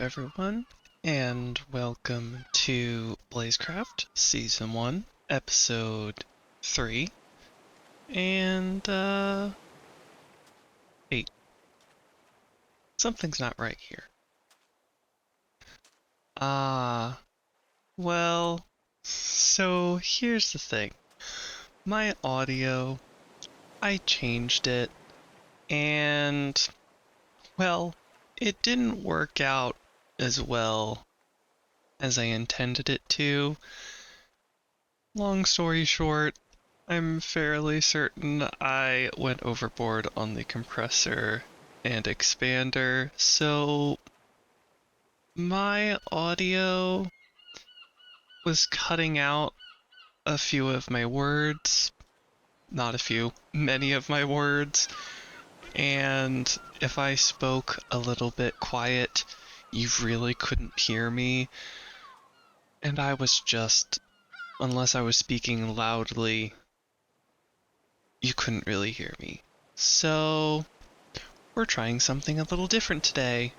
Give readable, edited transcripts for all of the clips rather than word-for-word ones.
everyone, and welcome to BlazeCraft Season 1, Episode 3, and, wait, something's not right here. Well, so here's the thing. My audio, I changed it, and, well, it didn't work out as well as I intended it to. Long story short, I'm fairly certain I went overboard on the compressor and expander, so my audio was cutting out a few of my words. Not a few, many of my words. And if I spoke a little bit quiet, you really couldn't hear me. And I was just, unless I was speaking loudly, you couldn't really hear me. So, we're trying something a little different today.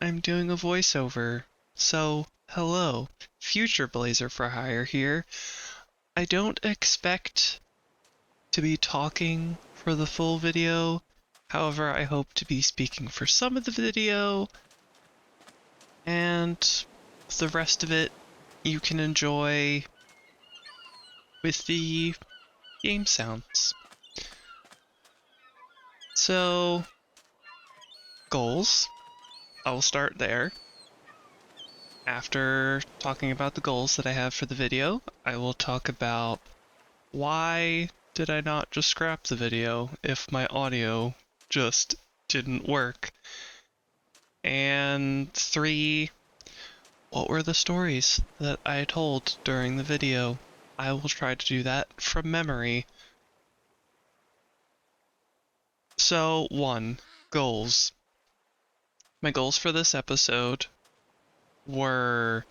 I'm doing a voiceover. So, hello, future Blazer for Hire here. I don't expect to be talking for the full video. However, I hope to be speaking for some of the video. And the rest of it you can enjoy with the game sounds. So, goals. I will start there. After talking about the goals that I have for the video, I will talk about why did I not just scrap the video if my audio just didn't work. And 3, what were the stories that I told during the video? I will try to do that from memory. So, 1, goals. My goals for this episode were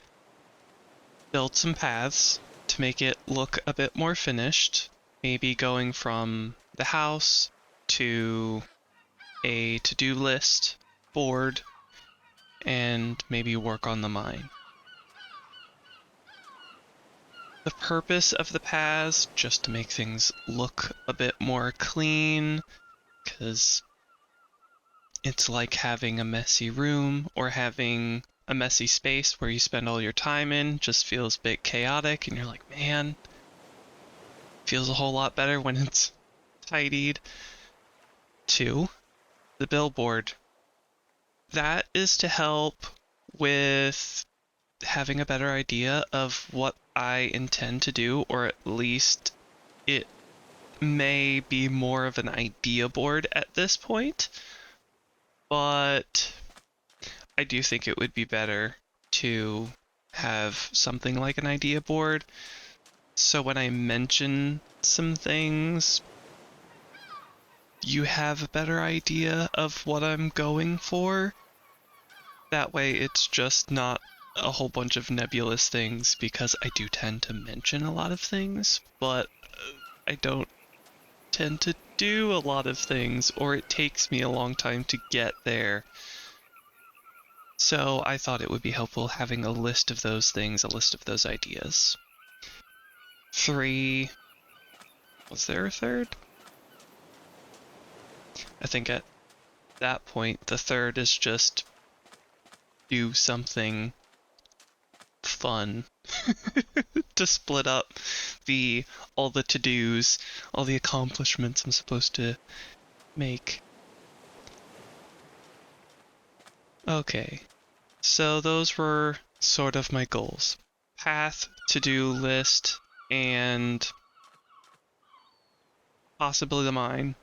build some paths to make it look a bit more finished, maybe going from the house to a to-do list board, and maybe work on the mine. The purpose of the paths, just to make things look a bit more clean, because it's like having a messy room or having a messy space where you spend all your time in, just feels a bit chaotic, and you're like, man, feels a whole lot better when it's tidied. 2, the billboard. That is to help with having a better idea of what I intend to do, or at least it may be more of an idea board at this point, but I do think it would be better to have something like an idea board, so when I mention some things, you have a better idea of what I'm going for. That way it's just not a whole bunch of nebulous things, because I do tend to mention a lot of things, but I don't tend to do a lot of things, or it takes me a long time to get there. So I thought it would be helpful having a list of those things, a list of those ideas. 3, was there a third? I think at that point the third is just do something fun to split up all the to-dos, all the accomplishments I'm supposed to make. Okay, so those were sort of my goals. Path, to-do list, and possibly the mine.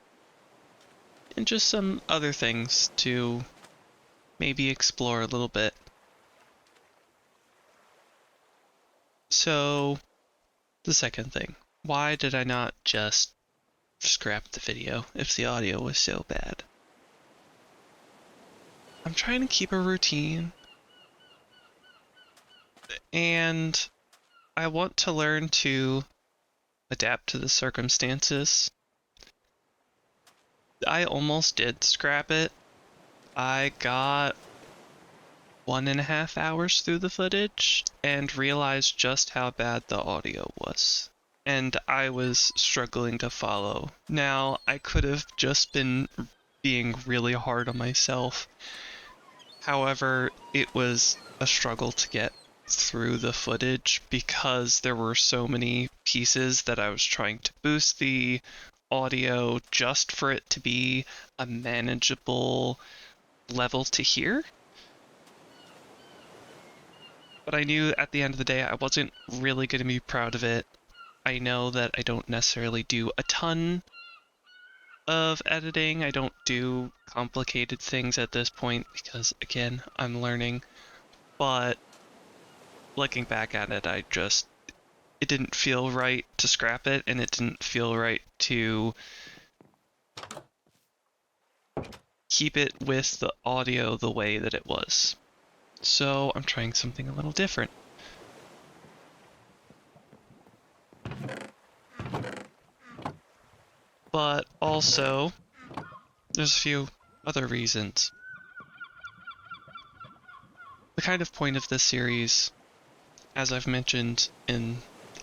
And just some other things to maybe explore a little bit. So, the second thing. Why did I not just scrap the video if the audio was so bad? I'm trying to keep a routine, and I want to learn to adapt to the circumstances. I almost did scrap it. I got 1.5 hours through the footage and realized just how bad the audio was. And I was struggling to follow. Now, I could have just been being really hard on myself. However, it was a struggle to get through the footage because there were so many pieces that I was trying to boost the audio just for it to be a manageable level to hear. But I knew at the end of the day I wasn't really going to be proud of it. I know that I don't necessarily do a ton of editing. I don't do complicated things at this point because, again, I'm learning. But looking back at it, it didn't feel right to scrap it, and it didn't feel right to keep it with the audio the way that it was. So I'm trying something a little different. But also, there's a few other reasons. The kind of point of this series, as I've mentioned in,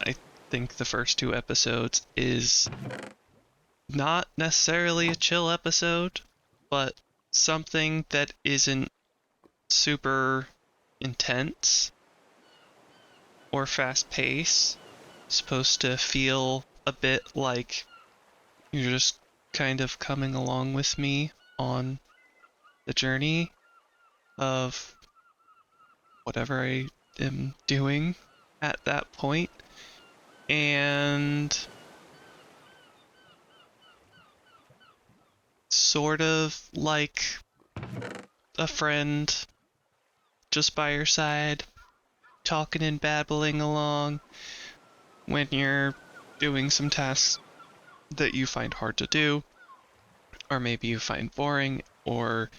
I think, the first 2 episodes, is not necessarily a chill episode, but something that isn't super intense or fast-paced. Supposed to feel a bit like you're just kind of coming along with me on the journey of whatever I am doing at that point. And sort of like a friend just by your side, talking and babbling along when you're doing some tasks that you find hard to do, or maybe you find boring, or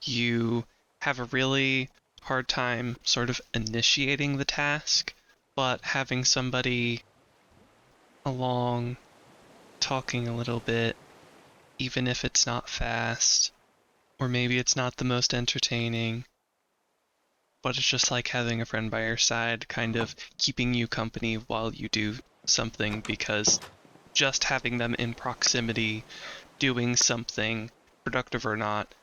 you have a really hard time sort of initiating the task, but having somebody along talking a little bit, even if it's not fast, or maybe it's not the most entertaining, but it's just like having a friend by your side, kind of keeping you company while you do something, because just having them in proximity doing something, productive or not,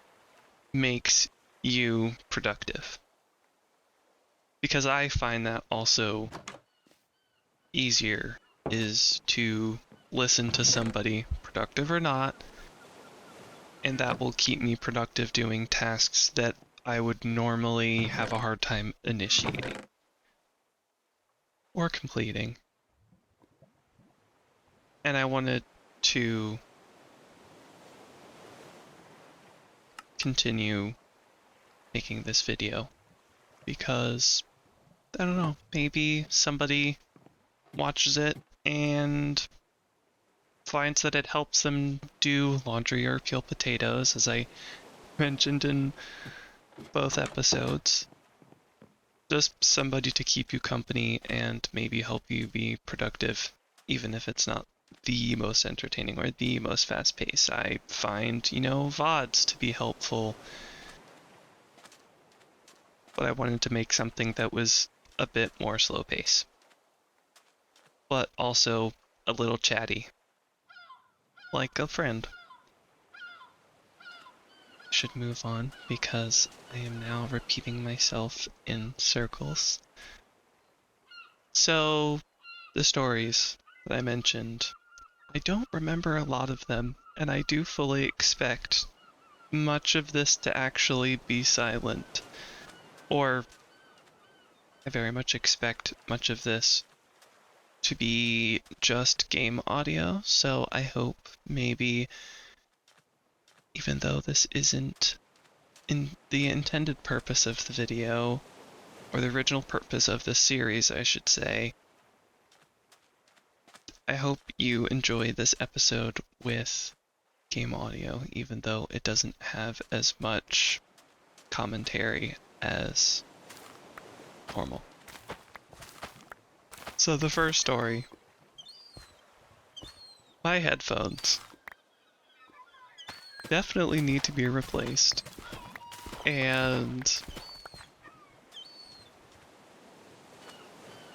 makes you productive. Because I find that also easier is to listen to somebody, productive or not, and that will keep me productive doing tasks that I would normally have a hard time initiating or completing. And I wanted to continue making this video because, I don't know, maybe somebody watches it and finds that it helps them do laundry or peel potatoes, as I mentioned in both episodes. Just somebody to keep you company and maybe help you be productive, even if it's not the most entertaining or the most fast-paced. I find, VODs to be helpful, but I wanted to make something that was a bit more slow pace, but also a little chatty, like a friend. Should move on because I am now repeating myself in circles. So, the stories that I mentioned, I don't remember a lot of them, and I do fully expect much of this to actually be silent. Or, I very much expect much of this to be just game audio, so I hope maybe, even though this isn't in the intended purpose of the video, or the original purpose of this series, I should say, I hope you enjoy this episode with game audio, even though it doesn't have as much commentary as normal. So the first story. My headphones definitely need to be replaced. And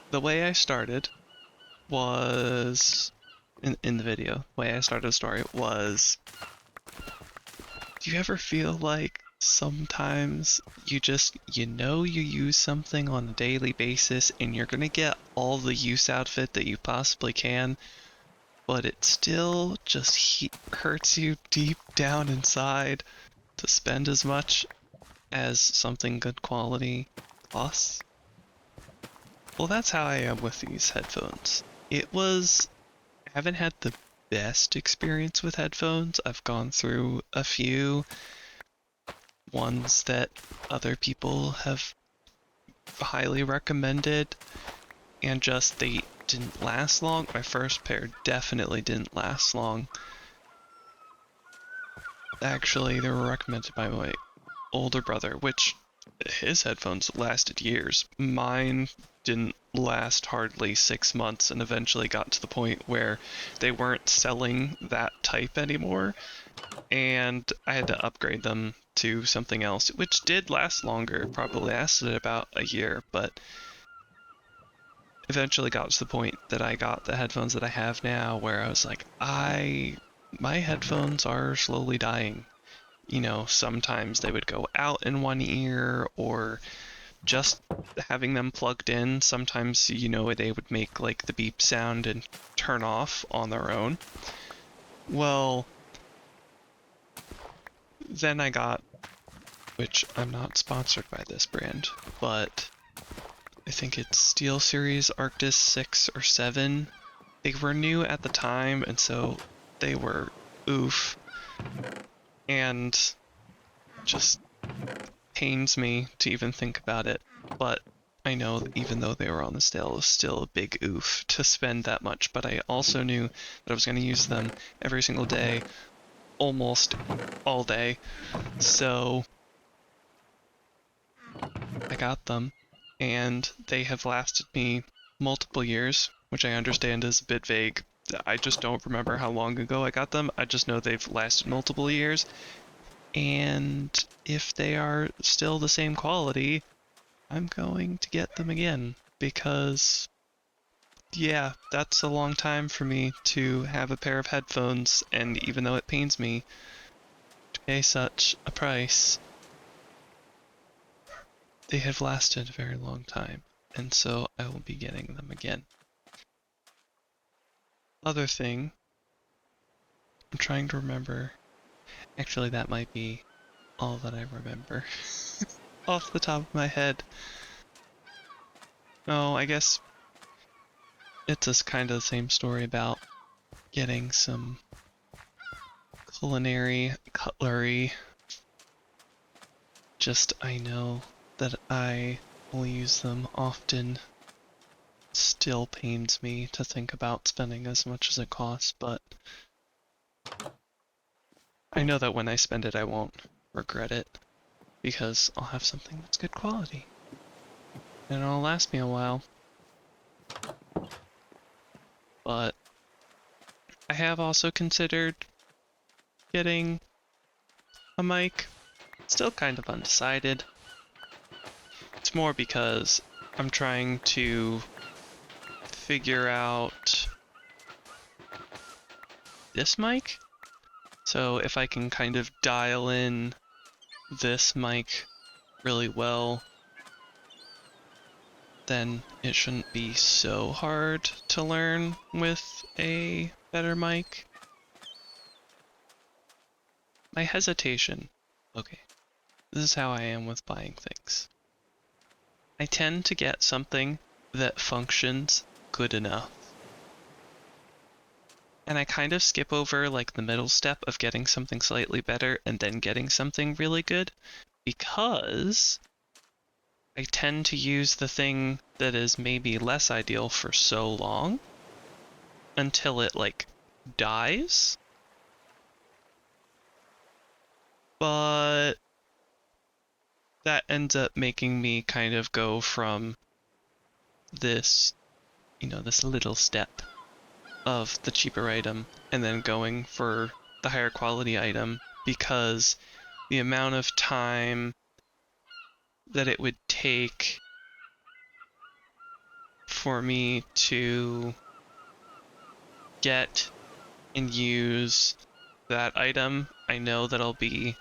the way I started was in the video. The way I started the story was, do you ever feel like sometimes you use something on a daily basis and you're gonna get all the use out of it that you possibly can, but it still just hurts you deep down inside to spend as much as something good quality costs? Well, that's how I am with these headphones. I haven't had the best experience with headphones. I've gone through a few ones that other people have highly recommended, and just they didn't last long. My first pair definitely didn't last long. Actually, they were recommended by my older brother, which his headphones lasted years. Mine didn't last hardly 6 months and eventually got to the point where they weren't selling that type anymore, and I had to upgrade them to something else, which did last longer. It probably lasted about a year, but eventually got to the point that I got the headphones that I have now, where I was like, my headphones are slowly dying. Sometimes they would go out in one ear, or just having them plugged in, sometimes, they would make like the beep sound and turn off on their own. Well, then I got, which I'm not sponsored by this brand, but I think it's SteelSeries Arctis 6 or 7. They were new at the time, and so they were oof. And just pains me to even think about it. But I know that even though they were on the sale, it was still a big oof to spend that much. But I also knew that I was going to use them every single day, almost all day. So I got them, and they have lasted me multiple years, which I understand is a bit vague. I just don't remember how long ago I got them. I just know they've lasted multiple years. And if they are still the same quality, I'm going to get them again, because yeah, that's a long time for me to have a pair of headphones, and even though it pains me to pay such a price, they have lasted a very long time, and so I will be getting them again. Other thing, I'm trying to remember. Actually, that might be all that I remember off the top of my head. Oh, I guess it's just kind of the same story about getting some culinary cutlery. Just, I know that I will use them often. Still pains me to think about spending as much as it costs, but I know that when I spend it, I won't regret it, because I'll have something that's good quality, and it'll last me a while. But I have also considered getting a mic. Still kind of undecided. It's more because I'm trying to figure out this mic. So if I can kind of dial in this mic really well, then it shouldn't be so hard to learn with a better mic. My hesitation. Okay, this is how I am with buying things. I tend to get something that functions good enough. And I kind of skip over like the middle step of getting something slightly better and then getting something really good, because I tend to use the thing that is maybe less ideal for so long until it like dies. But that ends up making me kind of go from this, this little step of the cheaper item and then going for the higher quality item, because the amount of time that it would take for me to get and use that item, I know that I'll be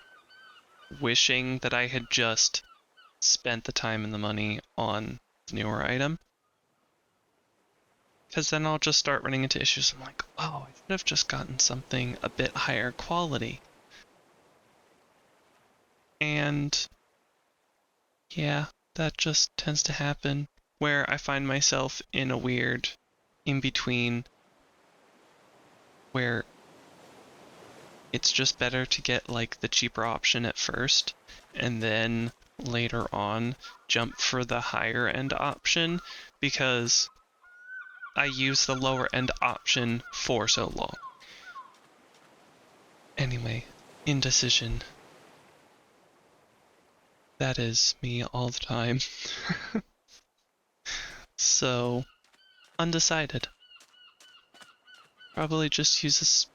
wishing that I had just spent the time and the money on the newer item. Because then I'll just start running into issues. I'm like, oh, I should have just gotten something a bit higher quality. And yeah, that just tends to happen where I find myself in a weird in between where it's just better to get like the cheaper option at first and then later on jump for the higher end option because I use the lower end option for so long. Anyway, indecision. That is me all the time. So, undecided. Probably just use this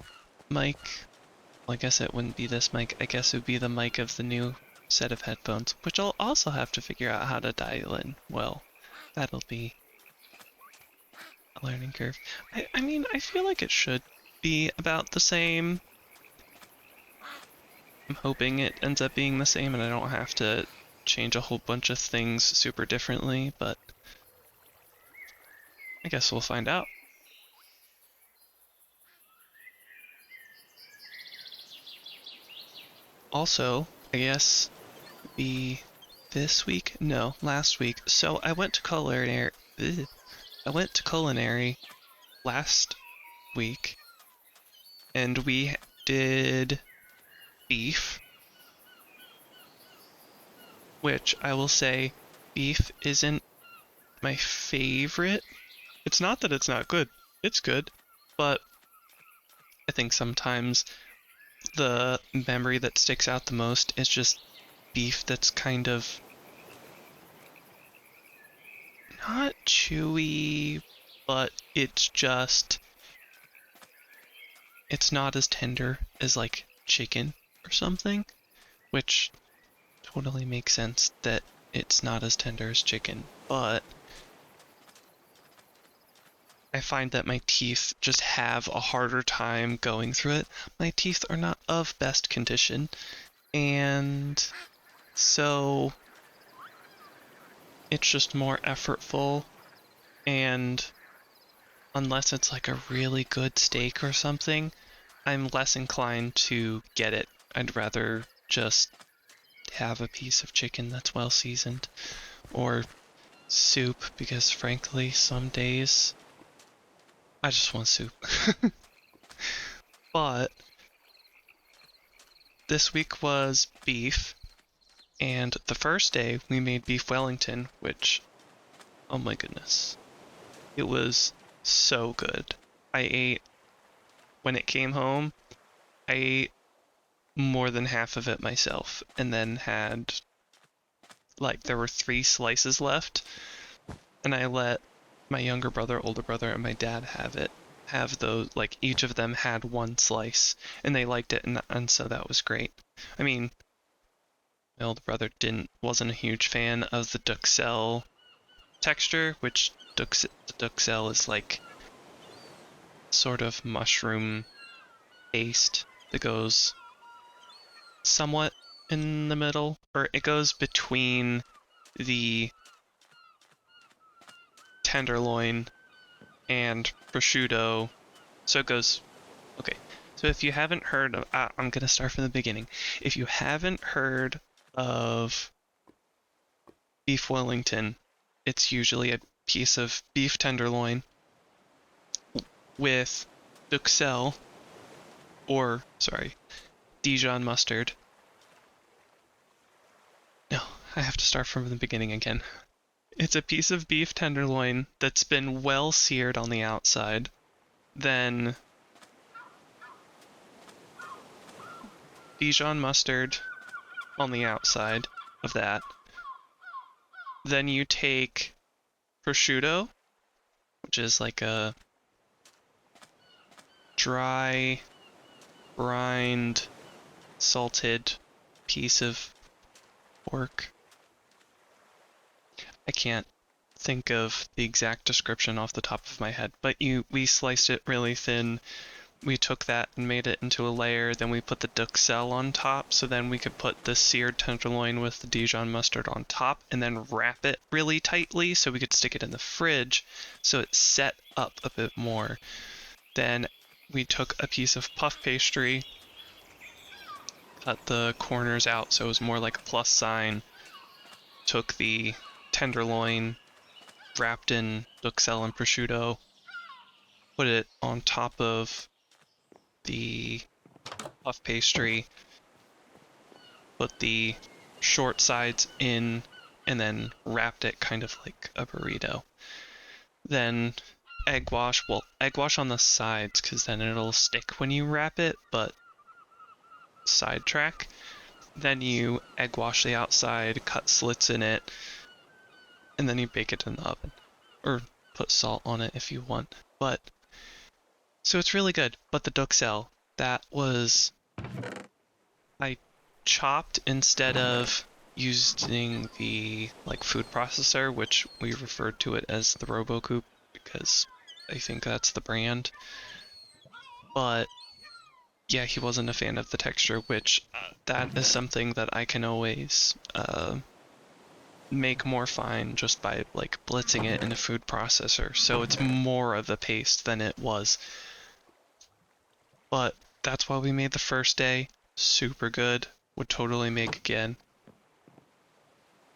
mic. Well, I guess it wouldn't be this mic. I guess it would be the mic of the new set of headphones, which I'll also have to figure out how to dial in. Well, that'll be a learning curve. I mean, I feel like it should be about the same. I'm hoping it ends up being the same and I don't have to change a whole bunch of things super differently, but I guess we'll find out. Also, I guess be this week? No, last week. So I went to culinary. I went to culinary last week, and we did beef, which I will say, beef isn't my favorite. It's not that it's not good. It's good, but I think sometimes the memory that sticks out the most is just beef that's kind of not chewy, but it's not as tender as like chicken or something, which totally makes sense that it's not as tender as chicken, but I find that my teeth just have a harder time going through it. My teeth are not of best condition, and so it's just more effortful, and unless it's like a really good steak or something, I'm less inclined to get it. I'd rather just have a piece of chicken that's well seasoned, or soup, because frankly, some days I just want soup. But this week was beef, and the first day we made beef Wellington, which, oh my goodness, it was so good. When it came home, I ate more than half of it myself, and then had, like, there were 3 slices left, and I let my younger brother, older brother, and my dad have those, like, each of them had 1 slice, and they liked it, and so that was great. I mean, my older brother wasn't a huge fan of the duxelle texture, which the duxelle is like sort of mushroom paste that goes somewhat in the middle, or it goes between the tenderloin and prosciutto. So it goes, okay. So if you haven't heard of, I'm gonna start from the beginning. If you haven't heard of beef Wellington, it's usually a piece of beef tenderloin with duxelle, or sorry, Dijon mustard. No, I have to start from the beginning again. It's a piece of beef tenderloin that's been well seared on the outside, then Dijon mustard on the outside of that. Then you take prosciutto, which is like a dry, brined, salted piece of pork. I can't think of the exact description off the top of my head, but we sliced it really thin. We took that and made it into a layer, then we put the duxelle on top, so then we could put the seared tenderloin with the Dijon mustard on top, and then wrap it really tightly so we could stick it in the fridge so it set up a bit more. Then we took a piece of puff pastry, cut the corners out so it was more like a plus sign, took the tenderloin, wrapped in duxelle and prosciutto, put it on top of the puff pastry, put the short sides in, and then wrapped it kind of like a burrito. Then egg wash on the sides because then it'll stick when you wrap it, but sidetrack. Then you egg wash the outside, cut slits in it, and then you bake it in the oven. Or put salt on it if you want. But, so it's really good. But the duxelle, I chopped instead of using the food processor, which we referred to it as the RoboCoop because I think that's the brand. But yeah, he wasn't a fan of the texture, which that is something that I can always make more fine just by blitzing it in a food processor. So it's more of a paste than it was. But that's why we made the first day. Super good. Would totally make again.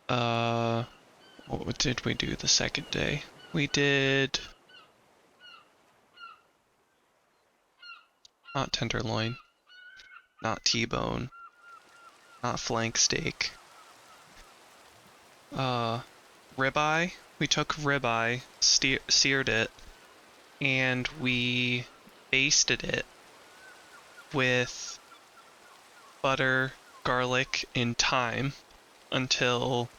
What did we do the second day? We did not tenderloin, not T-bone, not flank steak. Ribeye. We took ribeye, seared it, and we basted it with butter, garlic, and thyme until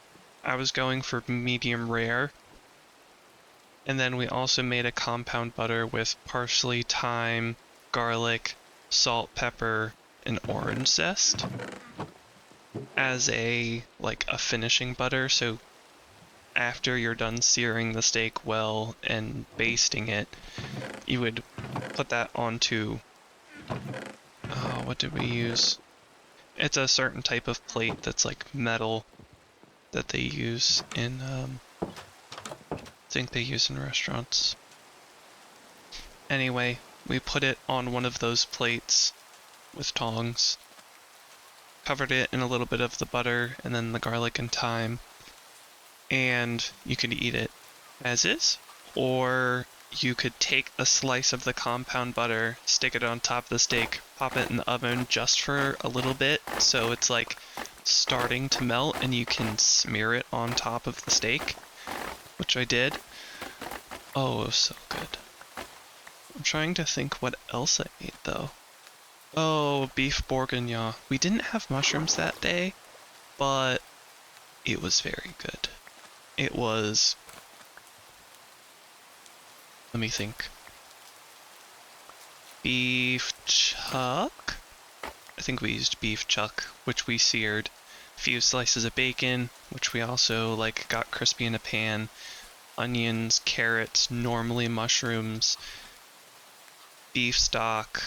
I was going for medium rare. And then we also made a compound butter with parsley, thyme, garlic, salt, pepper, and orange zest as a finishing butter. So after you're done searing the steak well and basting it, you would put that onto what did we use? It's a certain type of plate that's metal that they use in I think they use in restaurants. Anyway, we put it on one of those plates with tongs, covered it in a little bit of the butter and then the garlic and thyme, and you could eat it as is, or you could take a slice of the compound butter, stick it on top of the steak, pop it in the oven just for a little bit so it's starting to melt and you can smear it on top of the steak, which I did. Oh, it was so good. I'm trying to think what else I ate though. Oh, beef bourguignon. We didn't have mushrooms that day, but it was very good. It was... Let me think. Beef chuck? I think we used beef chuck, which we seared. A few slices of bacon, which we also got crispy in a pan. Onions, carrots, normally mushrooms, beef stock,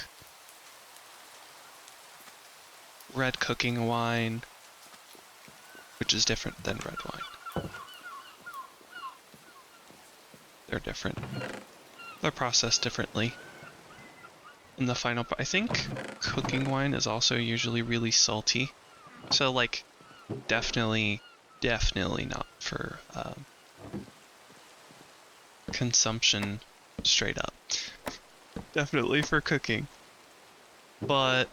red cooking wine, which is different than red wine. They're different. They're processed differently. In the final part, I think cooking wine is also usually really salty. So definitely not for consumption straight up. Definitely for cooking. But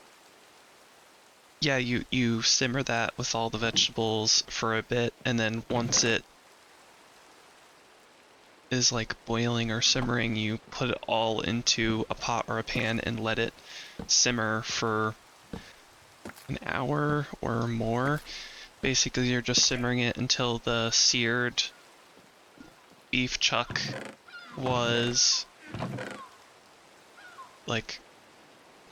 yeah, you simmer that with all the vegetables for a bit, and then once it is boiling or simmering, you put it all into a pot or a pan and let it simmer for an hour or more. Basically, you're just simmering it until the seared beef chuck was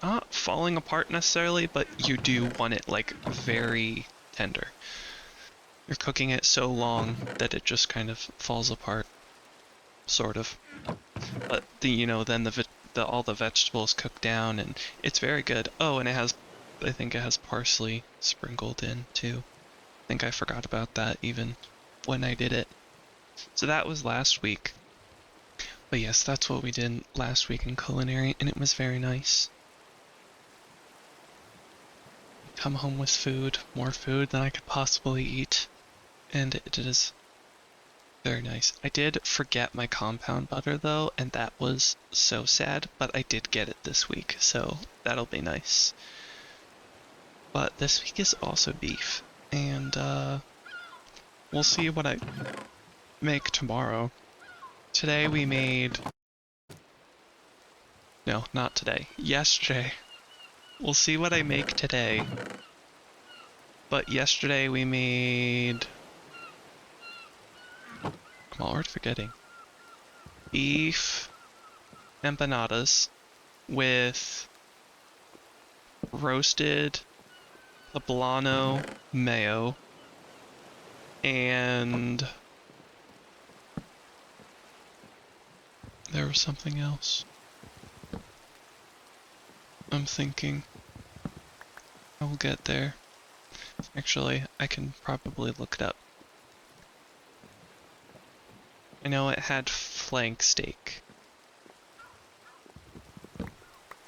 not falling apart necessarily, but you do want it very tender. you're cooking it so long that it just kind of falls apart, sort of. But then all the vegetables cook down, and it's very good. Oh, and I think it has parsley sprinkled in too. I think I forgot about that even when I did it. So that was last week. But yes, that's what we did last week in culinary, and it was very nice. Come home with food, more food than I could possibly eat, and it is very nice. I did forget my compound butter though, and that was so sad, but I did get it this week, so that'll be nice. But this week is also beef, and we'll see what I make tomorrow. Today we made... No, not today. Yesterday. We'll see what I make today. But yesterday we made... I'm already forgetting. Beef empanadas with roasted poblano mayo and there was something else. I'm thinking. I will get there. Actually, I can probably look it up. I know it had flank steak.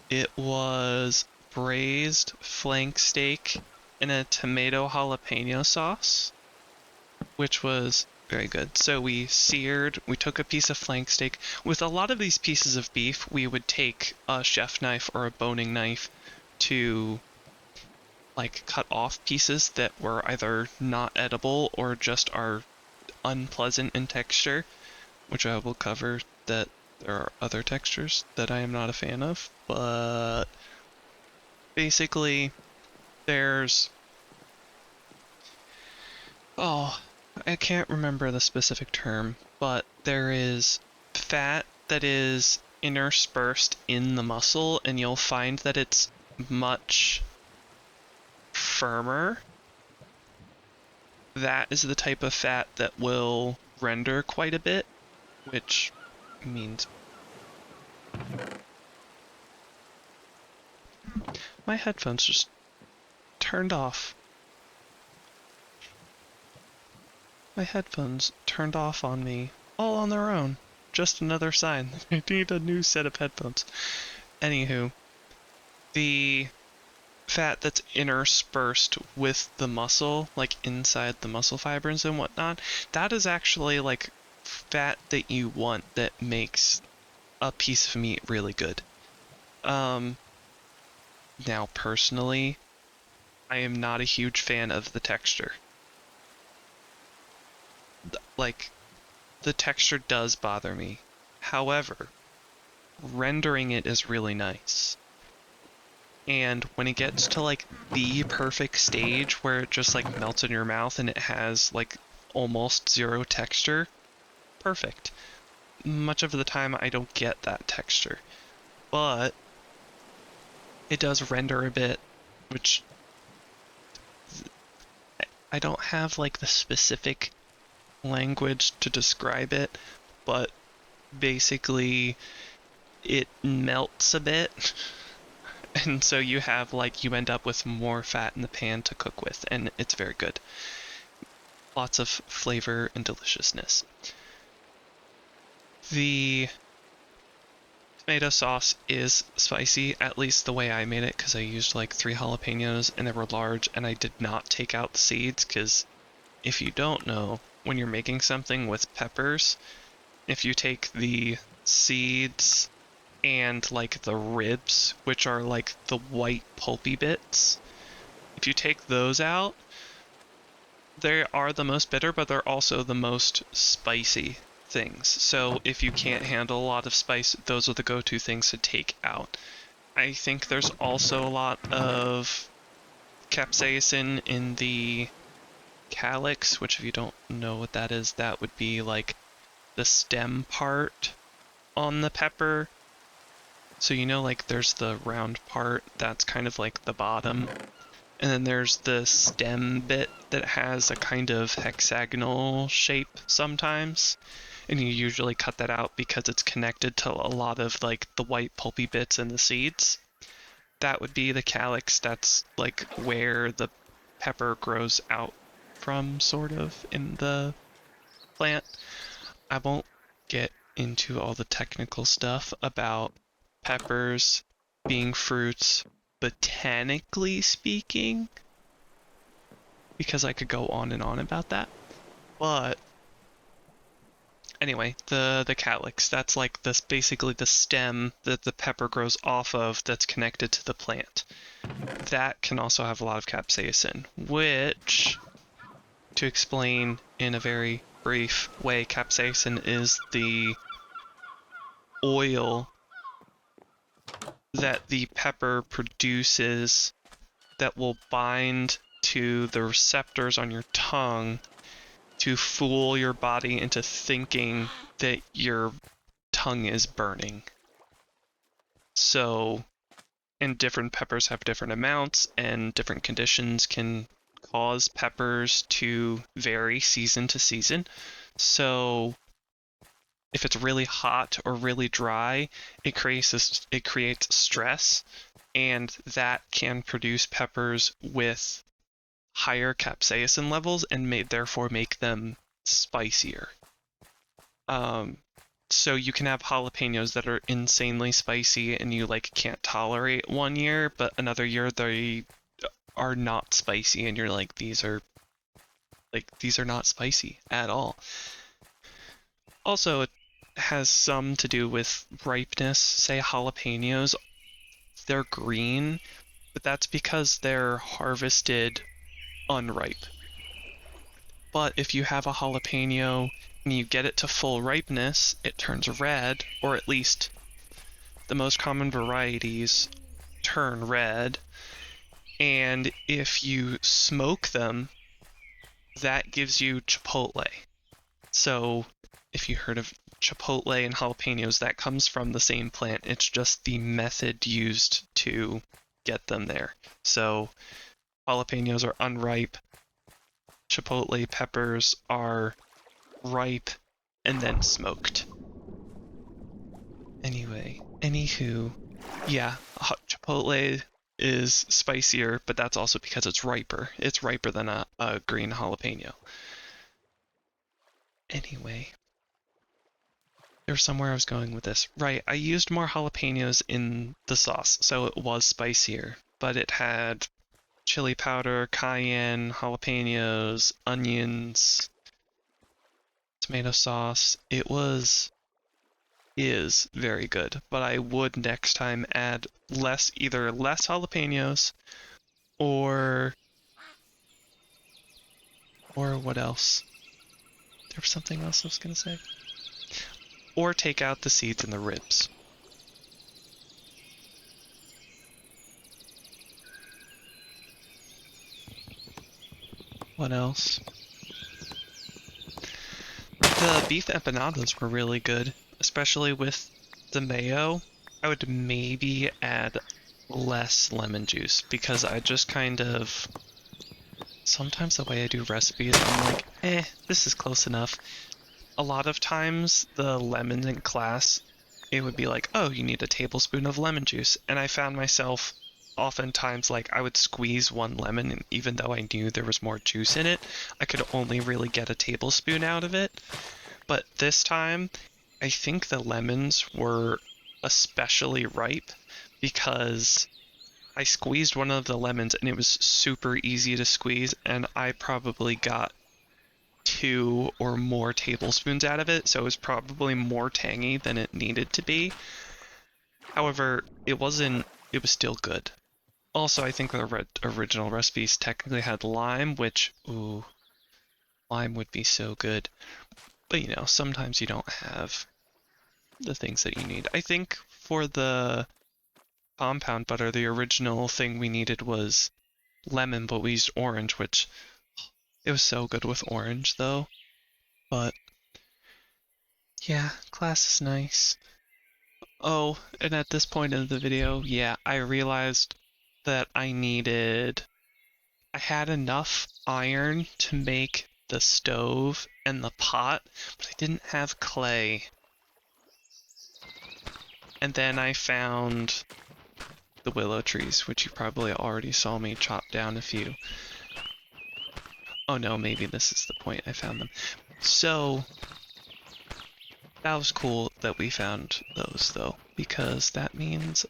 It was braised flank steak in a tomato jalapeno sauce, which was very good. So we took a piece of flank steak. With a lot of these pieces of beef, we would take a chef knife or a boning knife to like cut off pieces that were either not edible or just are unpleasant in texture, which I will cover that there are other textures that I am not a fan of, but basically there's... Oh, I can't remember the specific term, but there is fat that is interspersed in the muscle, and you'll find that it's much firmer. That is the type of fat that will render quite a bit, which means... My headphones just turned off. My headphones turned off on me, all on their own. Just another sign. I need a new set of headphones. Anywho, the fat that's interspersed with the muscle, like inside the muscle fibers and whatnot, that is actually like fat that you want that makes a piece of meat really good. Now personally, I am not a huge fan of the texture. Like, the texture does bother me. However, rendering it is really nice. And when it gets to like the perfect stage where it just like melts in your mouth and it has like almost zero texture, perfect. Much of the time I don't get that texture, but it does render a bit, which I don't have like the specific language to describe it, but basically it melts a bit. And so you end up with more fat in the pan to cook with, and it's very good. Lots of flavor and deliciousness. The tomato sauce is spicy, at least the way I made it, because I used like 3 jalapenos and they were large, and I did not take out the seeds, because if you don't know, when you're making something with peppers, if you take the seeds and like the ribs, which are like the white pulpy bits, if you take those out, they are the most bitter, but they're also the most spicy things. So if you can't handle a lot of spice, those are the go-to things to take out. I think there's also a lot of capsaicin in the calyx, which if you don't know what that is, that would be like the stem part on the pepper. So like there's the round part, that's kind of like the bottom, And then there's the stem bit that has a kind of hexagonal shape sometimes. And you usually cut that out because it's connected to a lot of like the white pulpy bits and the seeds. That would be the calyx. That's like where the pepper grows out from, sort of, in the plant. I won't get into all the technical stuff about peppers being fruits, botanically speaking, because I could go on and on about that. But anyway, the calyx, that's like this basically the stem that the pepper grows off of that's connected to the plant. That can also have a lot of capsaicin, which, to explain in a very brief way, capsaicin is the oil that the pepper produces that will bind to the receptors on your tongue to fool your body into thinking that your tongue is burning. So, and different peppers have different amounts, and different conditions can cause peppers to vary season to season. So if it's really hot or really dry, it creates stress, and that can produce peppers with higher capsaicin levels and therefore make them spicier. So you can have jalapenos that are insanely spicy and you like can't tolerate one year, but another year they are not spicy and you're like, these are not spicy at all. Also, it has some to do with ripeness. Say jalapenos, they're green, but that's because they're harvested unripe. But if you have a jalapeno and you get it to full ripeness, it turns red, or at least the most common varieties turn red. And if you smoke them, that gives you chipotle. So if you heard of chipotle and jalapenos, that comes from the same plant. It's just the method used to get them there. So jalapenos are unripe. Chipotle peppers are ripe and then smoked. Anywho, yeah, chipotle is spicier, but that's also because it's riper. It's riper than a green jalapeno. Anyway, there's somewhere I was going with this. Right, I used more jalapenos in the sauce, so it was spicier, but it had chili powder, cayenne, jalapenos, onions, tomato sauce. It is very good, but I would next time add either less jalapenos or what else? There was something else I was gonna say. Or take out the seeds and the ribs. What else? The beef empanadas were really good, especially with the mayo. I would maybe add less lemon juice because I just kind of... Sometimes the way I do recipes, I'm like, this is close enough. A lot of times, the lemons in class, it would be like, oh, you need a tablespoon of lemon juice. And I found myself oftentimes like I would squeeze one lemon, and even though I knew there was more juice in it, I could only really get a tablespoon out of it. But this time, I think the lemons were especially ripe because I squeezed one of the lemons and it was super easy to squeeze, and I probably got 2 or more tablespoons out of it, so it was probably more tangy than it needed to be. However, it was still good. Also, I think the original recipes technically had lime, which, ooh, lime would be so good. But sometimes you don't have the things that you need. I think for the compound butter, the original thing we needed was lemon, but we used orange, which it was so good with orange though. But yeah, class is nice. Oh, and at this point in the video, yeah, I realized that I needed had enough iron to make the stove and the pot, but I didn't have clay. And then I found the willow trees, which you probably already saw me chop down a few. Oh no, maybe this is the point I found them. So that was cool that we found those though, because that means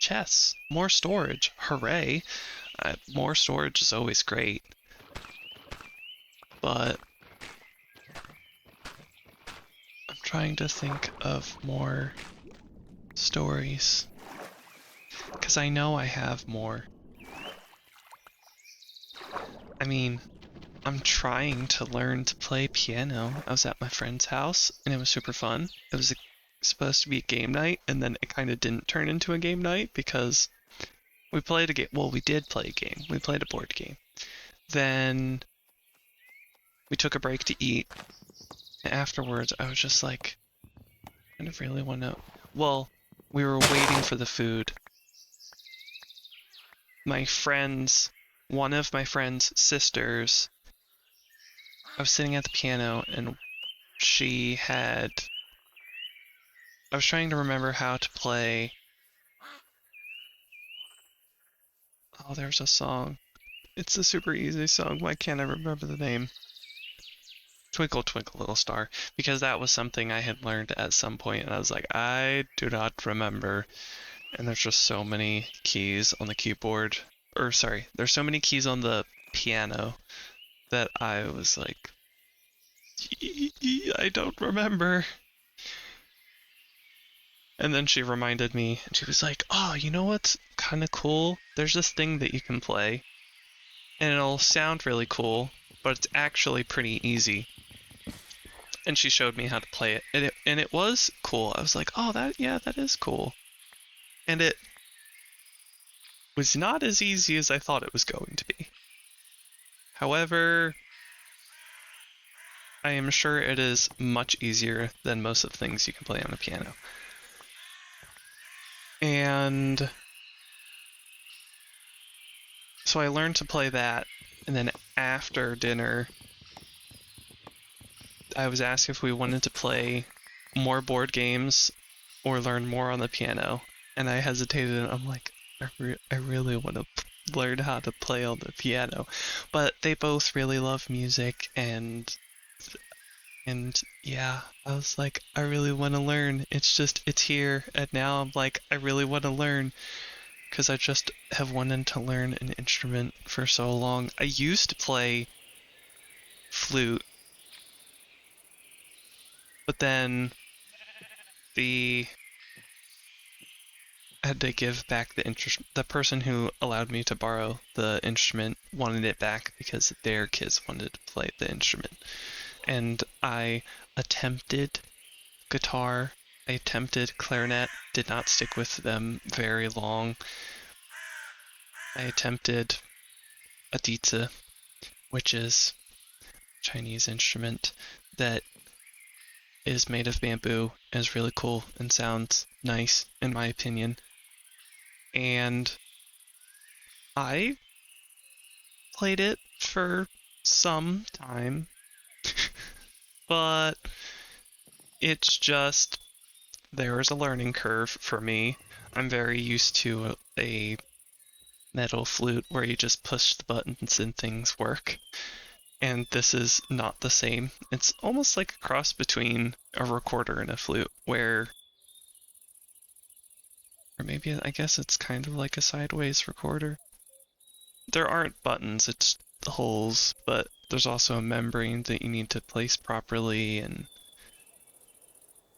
chests, more storage. Hooray! More storage is always great, but I'm trying to think of more stories, because I know I have more. I mean, I'm trying to learn to play piano. I was at my friend's house and it was super fun. It was supposed to be a game night, and then it kind of didn't turn into a game night because we played a game. Well, we did play a game. We played a board game. Then we took a break to eat. And afterwards, I was just like, I kind of really want to. Well, we were waiting for the food. One of my friend's sisters, I was sitting at the piano and I was trying to remember how to play. Oh, there's a song. It's a super easy song. Why can't I remember the name? Twinkle, Twinkle, Little Star. Because that was something I had learned at some point, and I was like, I do not remember. And there's just so many keys on the keyboard. Or, sorry, there's so many keys on the piano that I was like, I don't remember. And then she reminded me, and she was like, oh, you know what's kind of cool? There's this thing that you can play, and it'll sound really cool, but it's actually pretty easy. And she showed me how to play it, and it was cool. I was like, oh, that is cool. And it was not as easy as I thought it was going to be. However, I am sure it is much easier than most of the things you can play on a piano. And so I learned to play that, and then after dinner, I was asked if we wanted to play more board games or learn more on the piano, and I hesitated, and I'm like, I really want to learn how to play on the piano. But they both really love music, and yeah, I was like, I really want to learn. It's here, and now I'm like, I really want to learn, because I just have wanted to learn an instrument for so long. I used to play flute, but then I had to give back the person who allowed me to borrow the instrument wanted it back because their kids wanted to play the instrument. And I attempted guitar, I attempted clarinet, did not stick with them very long. I attempted a dizi, which is a Chinese instrument that is made of bamboo and is really cool and sounds nice, in my opinion. And I played it for some time, but it's just, there is a learning curve for me. I'm very used to a metal flute where you just push the buttons and things work. And this is not the same. It's almost like a cross between a recorder and a flute, or maybe I guess it's kind of like a sideways recorder. There aren't buttons, it's holes, but there's also a membrane that you need to place properly, and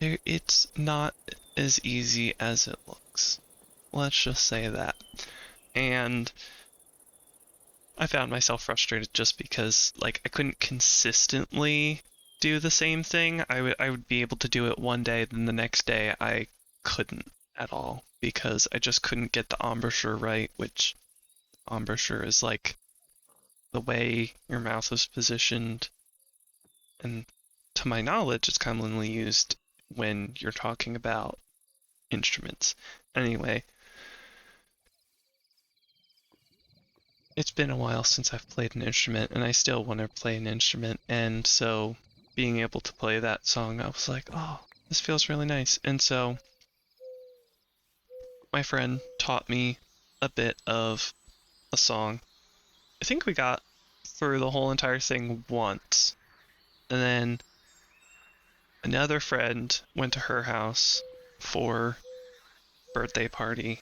it's not as easy as it looks. Let's just say that. And I found myself frustrated just because, like, I couldn't consistently do the same thing. I would be able to do it one day, then the next day I couldn't at all because I just couldn't get the embouchure right, which embouchure is like the way your mouth is positioned, and to my knowledge, it's commonly used when you're talking about instruments. Anyway, it's been a while since I've played an instrument, and I still want to play an instrument. And so being able to play that song, I was like, oh, this feels really nice. And so my friend taught me a bit of a song. I think we got through the whole entire thing once. And then another friend went to her house for birthday party,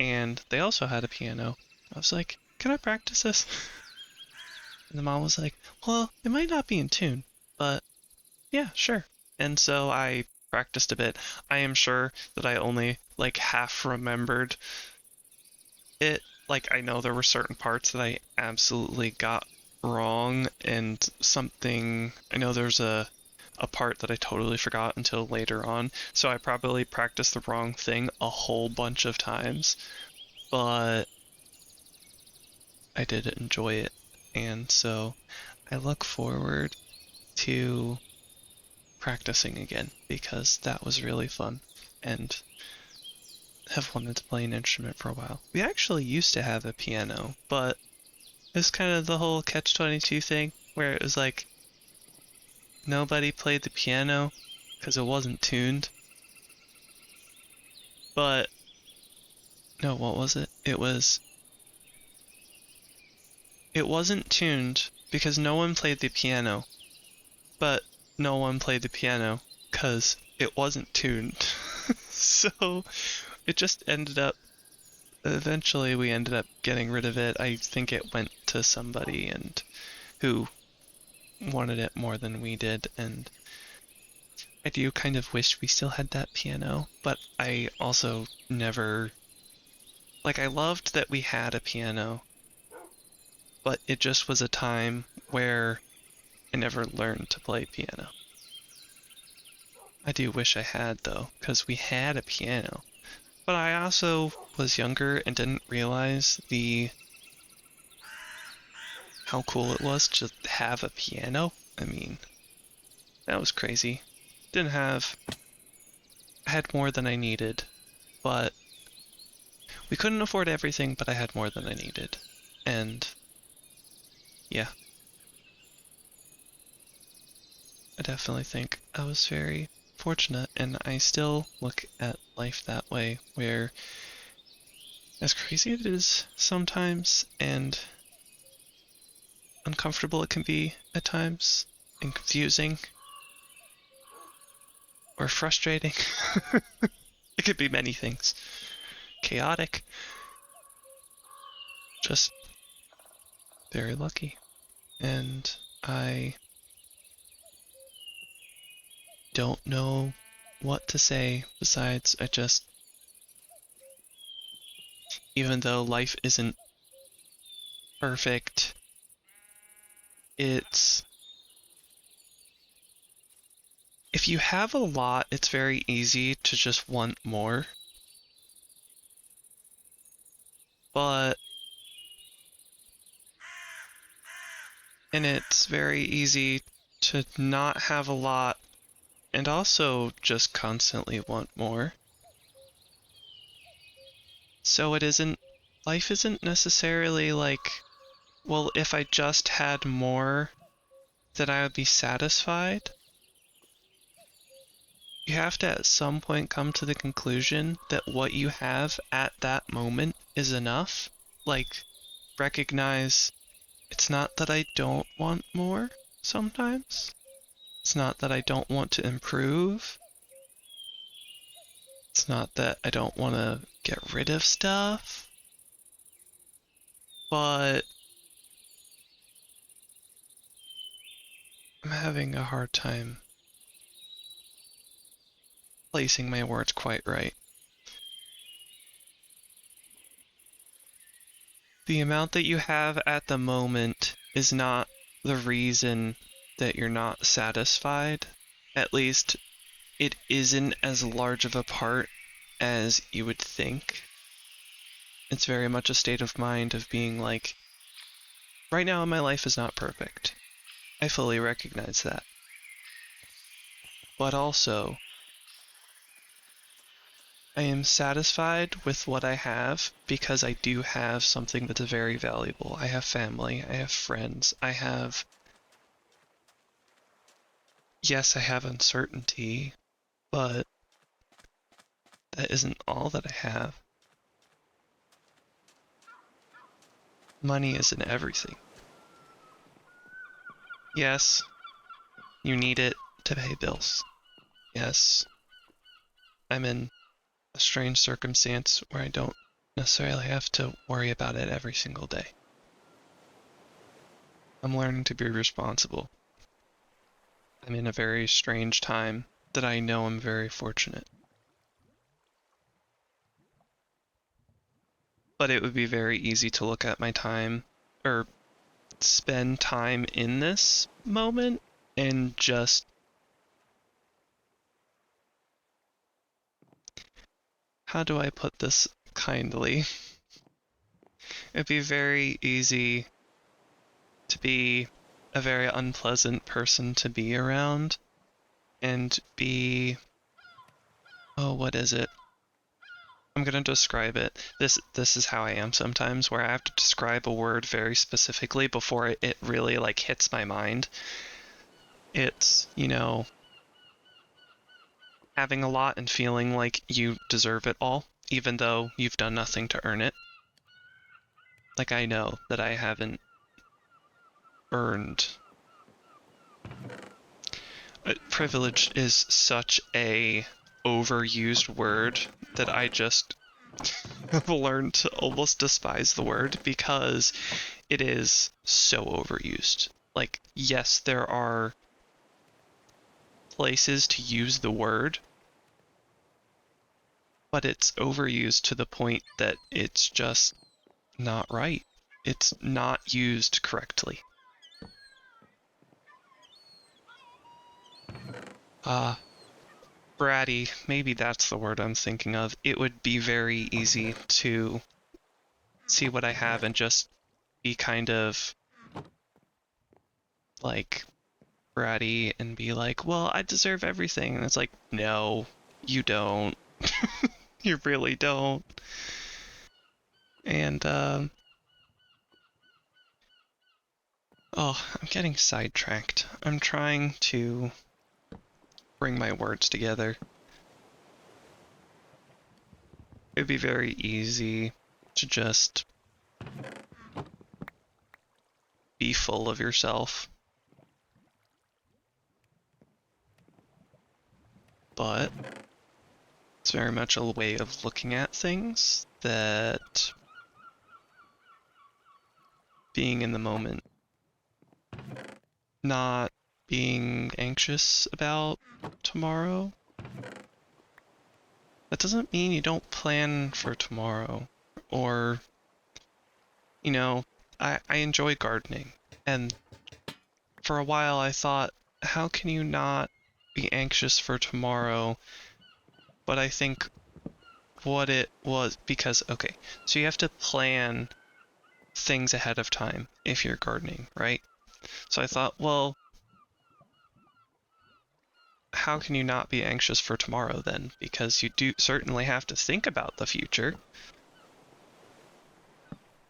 and they also had a piano. I was like, can I practice this? And the mom was like, well, it might not be in tune, but yeah, sure. And so I practiced a bit. I am sure that I only like half remembered it. Like, I know there were certain parts that I absolutely got wrong, and something, I know there's a part that I totally forgot until later on, so I probably practiced the wrong thing a whole bunch of times, but I did enjoy it, and so I look forward to practicing again because that was really fun and have wanted to play an instrument for a while. We actually used to have a piano, but it's kind of the whole catch-22 thing where it was like nobody played the piano because it wasn't tuned. But no, what was it? It wasn't tuned because no one played the piano, but no one played the piano because it wasn't tuned. So it just ended up, eventually we ended up getting rid of it. I think it went to somebody and who wanted it more than we did, and I do kind of wish we still had that piano, but I also never, like, I loved that we had a piano, but it just was a time where I never learned to play piano. I do wish I had, though, because we had a piano. But I also was younger and didn't realize how cool it was to have a piano. I mean, that was crazy. I had more than I needed, but we couldn't afford everything, but I had more than I needed. And yeah, I definitely think I was very fortunate, and I still look at life that way, where as crazy it is sometimes and uncomfortable it can be at times, and confusing or frustrating. It could be many things. Chaotic. Just very lucky. And I don't know what to say besides even though life isn't perfect, it's, if you have a lot, it's very easy to just want more. But, and it's very easy to not have a lot and also just constantly want more. So life isn't necessarily like, well, if I just had more, then I would be satisfied. You have to at some point come to the conclusion that what you have at that moment is enough. Like, recognize it's not that I don't want more sometimes. It's not that I don't want to improve. It's not that I don't want to get rid of stuff. But I'm having a hard time placing my words quite right. The amount that you have at the moment is not the reason that you're not satisfied. At least it isn't as large of a part as you would think. It's very much a state of mind of being like, right now my life is not perfect. I fully recognize that. But also, I am satisfied with what I have because I do have something that's very valuable. I have family, I have friends, yes, I have uncertainty, but that isn't all that I have. Money isn't everything. Yes, you need it to pay bills. Yes, I'm in a strange circumstance where I don't necessarily have to worry about it every single day. I'm learning to be responsible. I'm in a very strange time that I know I'm very fortunate. But it would be very easy to look at my time or spend time in this moment and just, how do I put this kindly? It'd be very easy to be a very unpleasant person to be around and be, oh, what is it? I'm gonna describe it. This is how I am sometimes, where I have to describe a word very specifically before it really like hits my mind. It's, having a lot and feeling like you deserve it all, even though you've done nothing to earn it. Like I know that I haven't earned. Privilege is such a overused word that I just have learned to almost despise the word because it is so overused. Like, yes, there are places to use the word, but it's overused to the point that it's just not right. It's not used correctly. Bratty, maybe that's the word I'm thinking of. It would be very easy to see what I have and just be kind of like bratty and be like, well, I deserve everything. And it's like, no, you don't. You really don't. And, oh, I'm getting sidetracked. I'm trying to bring my words together. It'd be very easy to just be full of yourself. But it's very much a way of looking at things that being in the moment, not being anxious about tomorrow. That doesn't mean you don't plan for tomorrow. Or, I enjoy gardening. And for a while I thought, how can you not be anxious for tomorrow? But I think what it was, because, okay, so you have to plan things ahead of time if you're gardening, right? So I thought, well, how can you not be anxious for tomorrow then? Because you do certainly have to think about the future.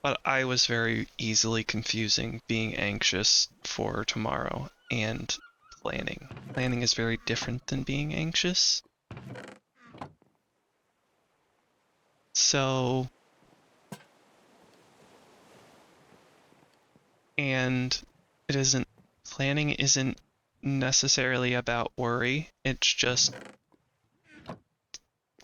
But I was very easily confusing being anxious for tomorrow and planning. Planning is very different than being anxious. So, and planning isn't necessarily about worry. It's just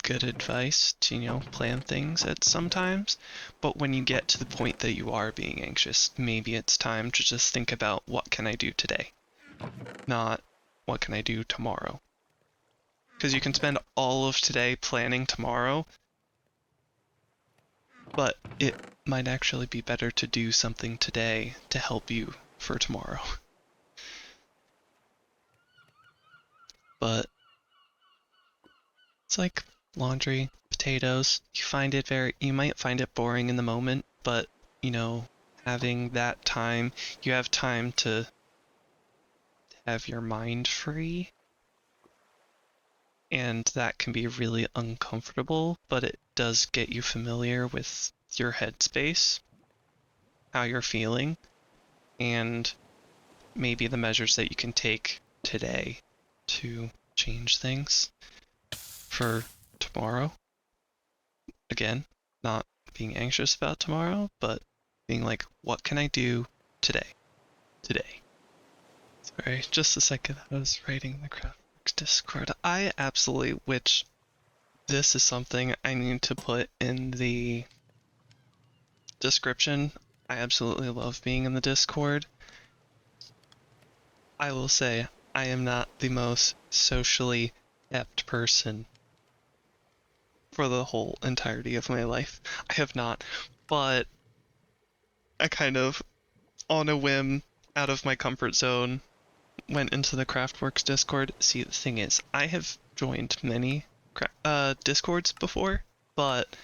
good advice to, plan things at sometimes. But when you get to the point that you are being anxious, maybe it's time to just think about what can I do today, not what can I do tomorrow. Because you can spend all of today planning tomorrow, but it might actually be better to do something today to help you for tomorrow. But it's like laundry, potatoes. You might find it boring in the moment, but, having that time, you have time to have your mind free. and that can be really uncomfortable, but it does get you familiar with your headspace, how you're feeling, and maybe the measures that you can take today to change things for tomorrow. Again, not being anxious about tomorrow, but being like, what can I do today? Today. Sorry, just a second. I was writing the Craftworks Discord. Which this is something I need to put in the description. I absolutely love being in the Discord. I will say, I am not the most socially apt person for the whole entirety of my life. I have not, but I kind of, on a whim, out of my comfort zone, went into the Craftworks Discord. See, the thing is, I have joined many Discords before, but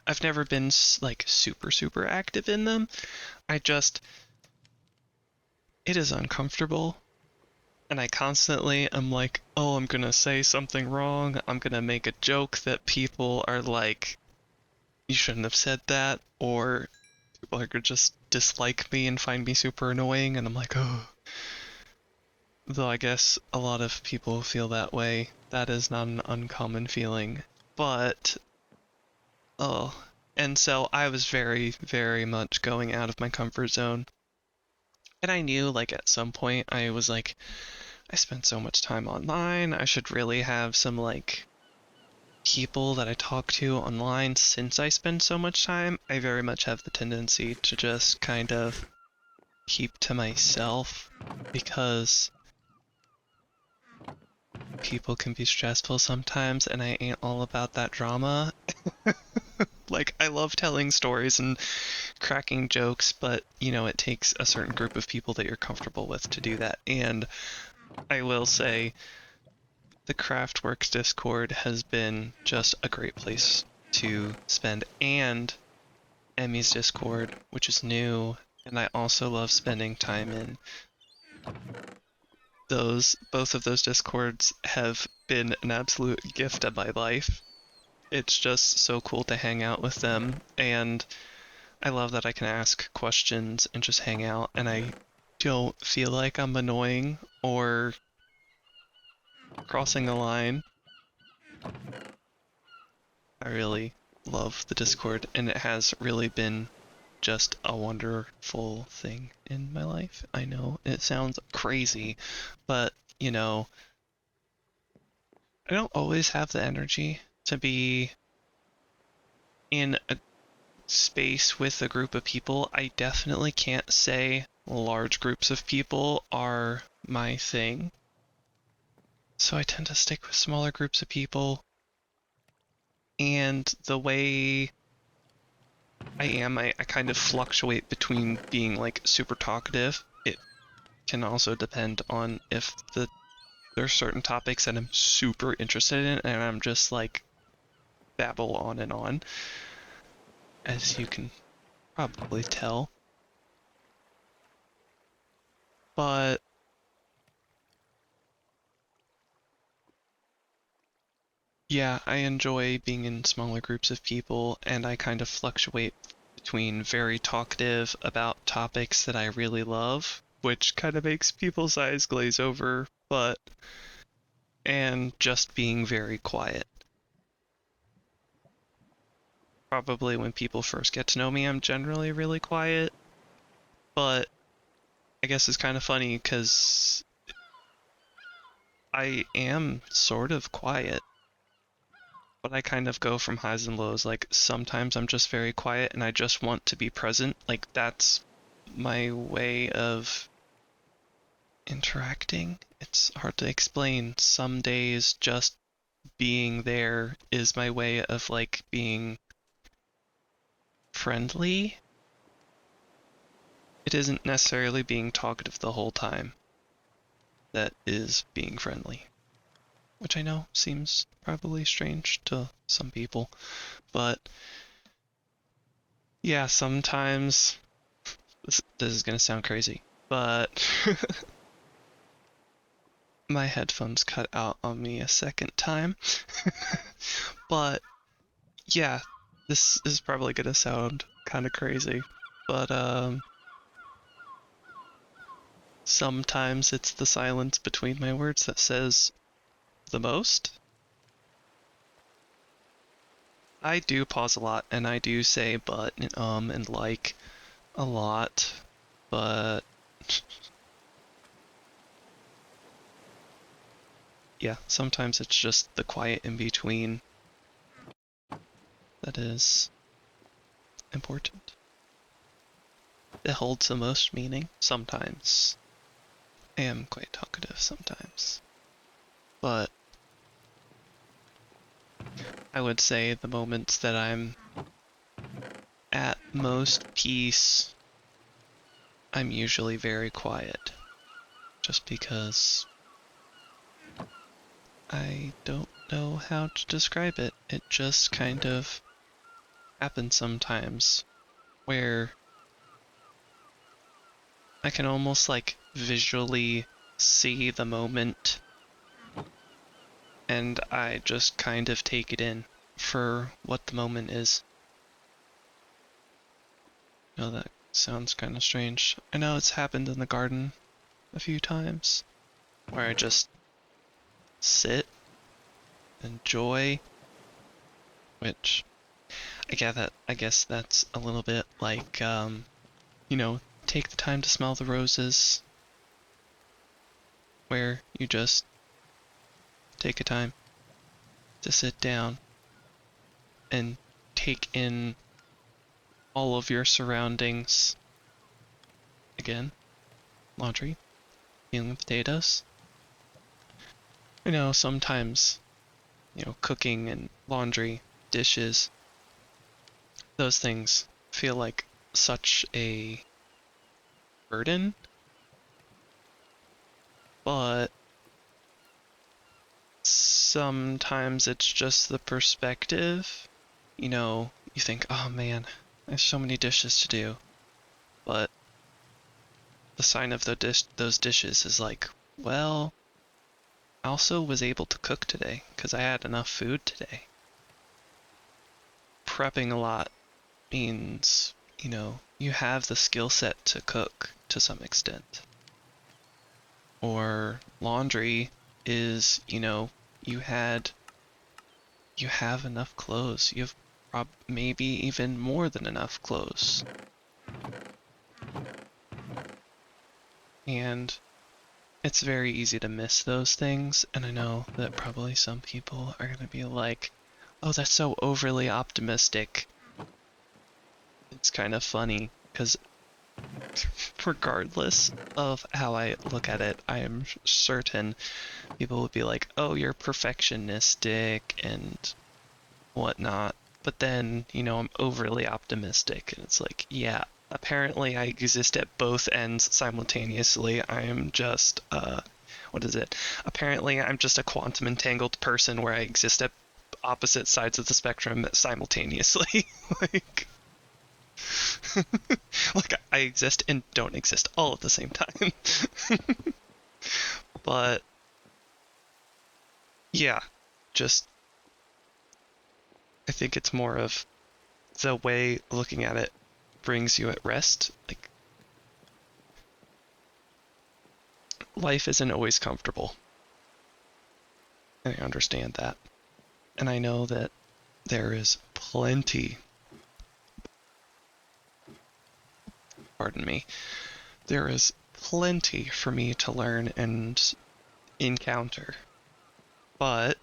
I've never been like super active in them. It is uncomfortable, and I constantly am like, oh, I'm gonna say something wrong, I'm gonna make a joke that people are like, you shouldn't have said that, or people are gonna just dislike me and find me super annoying, and I'm like, oh. Though I guess a lot of people feel that way. That is not an uncommon feeling. But, oh. And so I was very much going out of my comfort zone. And I knew, like, at some point, I was like, I spent so much time online, I should really have some, like, people that I talk to online. Since I spend so much time, I very much have the tendency to just kind of keep to myself, because people can be stressful sometimes, and I ain't all about that drama. Like, I love telling stories and cracking jokes, but, you know, it takes a certain group of people that you're comfortable with to do that. And I will say, the Craftworks Discord has been just a great place to spend, and Emmy's Discord, which is new, and I also love spending time in those. Both of those Discords have been an absolute gift of my life. It's just so cool to hang out with them, and I love that I can ask questions and just hang out, and I don't feel like I'm annoying or crossing a line. I really love the Discord, and it has really been just a wonderful thing in my life. I know it sounds crazy, but, you know, I don't always have the energy to be in a space with a group of people. I definitely can't say large groups of people are my thing. So I tend to stick with smaller groups of people. And the way I kind of fluctuate between being like super talkative. It can also depend on if there's certain topics that I'm super interested in, and I'm just like babble on, as you can probably tell. But yeah, I enjoy being in smaller groups of people, and I kind of fluctuate between very talkative about topics that I really love, which kind of makes people's eyes glaze over, and just being very quiet. Probably when people first get to know me, I'm generally really quiet, but I guess it's kind of funny because I am sort of quiet, but I kind of go from highs and lows. Like, sometimes I'm just very quiet and I just want to be present. Like, that's my way of interacting. It's hard to explain. Some days just being there is my way of, like, being friendly. It isn't necessarily being talkative the whole time that is being friendly, which I know seems probably strange to some people, but yeah, sometimes this is gonna sound crazy, but My headphones cut out on me a second time. But yeah, this is probably gonna sound kind of crazy, but sometimes it's the silence between my words that says the most. I do pause a lot, and I do say but and like a lot, but yeah, sometimes it's just the quiet in between that is important. It holds the most meaning sometimes. I am quite talkative sometimes, but I would say the moments that I'm at most peace, I'm usually very quiet, just because I don't know how to describe it. It just kind of happens sometimes where I can almost like visually see the moment and I just kind of take it in for what the moment is. I know that sounds kind of strange. I know it's happened in the garden a few times where I just sit, enjoy, which I guess that's a little bit like take the time to smell the roses, where you just take a time to sit down and take in all of your surroundings. Again, laundry, peeling potatoes. I know sometimes, cooking and laundry, dishes, those things feel like such a burden, but sometimes it's just the perspective. You think, oh man, there's so many dishes to do, but the sign of those dishes is like, well, I also was able to cook today because I had enough food today. Prepping a lot means, you have the skill set to cook to some extent. Or laundry is, you have enough clothes. You have maybe even more than enough clothes. And it's very easy to miss those things, and I know that probably some people are going to be like, oh, that's so overly optimistic. It's kind of funny, because regardless of how I look at it, I am certain people would be like, oh, you're perfectionistic and whatnot. But then, I'm overly optimistic, and it's like, yeah, apparently I exist at both ends simultaneously. I am just, what is it? Apparently I'm just a quantum entangled person where I exist at opposite sides of the spectrum simultaneously. like, like I exist and don't exist all at the same time. But yeah, just I think it's more of the way looking at it brings you at rest. Like, life isn't always comfortable. And I understand that. And I know that there is plenty, pardon me, there is plenty for me to learn and encounter. But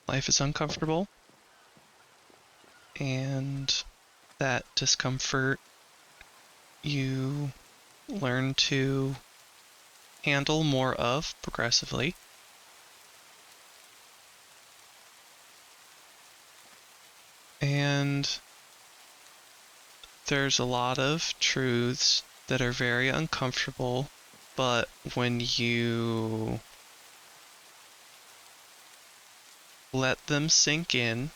life is uncomfortable, and that discomfort you learn to handle more of progressively. And there's a lot of truths that are very uncomfortable, but when you let them sink in